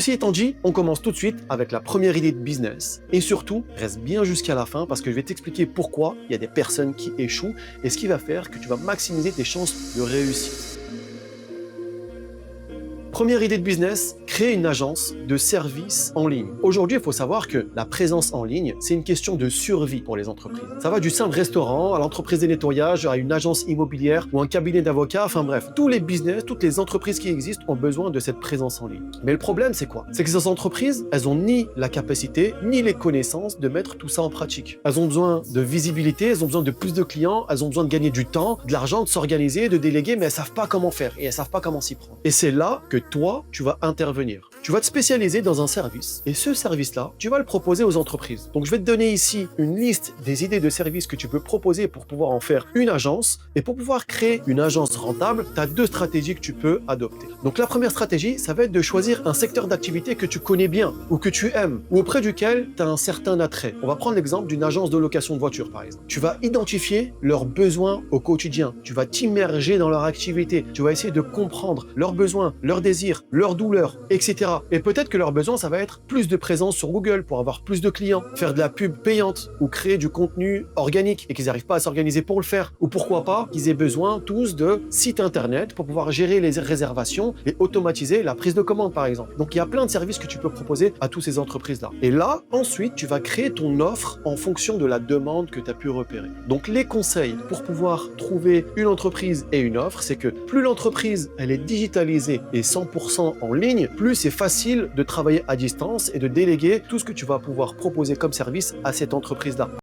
Ceci étant dit, on commence tout de suite avec la première idée de business. Et surtout, reste bien jusqu'à la fin parce que je vais t'expliquer pourquoi il y a des personnes qui échouent et ce qui va faire que tu vas maximiser tes chances de réussite. Première idée de business, créer une agence de services en ligne. Aujourd'hui, il faut savoir que la présence en ligne, c'est une question de survie pour les entreprises. Ça va du simple restaurant à l'entreprise de nettoyage, à une agence immobilière ou un cabinet d'avocats, enfin bref, tous les business, toutes les entreprises qui existent ont besoin de cette présence en ligne. Mais le problème, c'est quoi? C'est que ces entreprises, elles ont ni la capacité, ni les connaissances de mettre tout ça en pratique. Elles ont besoin de visibilité, elles ont besoin de plus de clients, elles ont besoin de gagner du temps, de l'argent, de s'organiser, de déléguer, mais elles savent pas comment faire et elles savent pas comment s'y prendre. Et c'est là que toi, tu vas intervenir. Tu vas te spécialiser dans un service et ce service-là, tu vas le proposer aux entreprises. Donc je vais te donner ici une liste des idées de services que tu peux proposer pour pouvoir en faire une agence et pour pouvoir créer une agence rentable, tu as deux stratégies que tu peux adopter. Donc la première stratégie, ça va être de choisir un secteur d'activité que tu connais bien ou que tu aimes ou auprès duquel tu as un certain attrait. On va prendre l'exemple d'une agence de location de voitures par exemple. Tu vas identifier leurs besoins au quotidien, tu vas t'immerger dans leur activité, tu vas essayer de comprendre leurs besoins, leurs désirs, leurs douleurs, etc. Et peut-être que leur besoin, ça va être plus de présence sur Google pour avoir plus de clients, faire de la pub payante ou créer du contenu organique et qu'ils n'arrivent pas à s'organiser pour le faire. Ou pourquoi pas qu'ils aient besoin tous de sites internet pour pouvoir gérer les réservations et automatiser la prise de commande par exemple. Donc il y a plein de services que tu peux proposer à toutes ces entreprises-là. Et là, ensuite, tu vas créer ton offre en fonction de la demande que tu as pu repérer. Donc les conseils pour pouvoir trouver une entreprise et une offre, c'est que plus l'entreprise elle est digitalisée et 100% en ligne, plus c'est facile de travailler à distance et de déléguer tout ce que tu vas pouvoir proposer comme service à cette entreprise-là.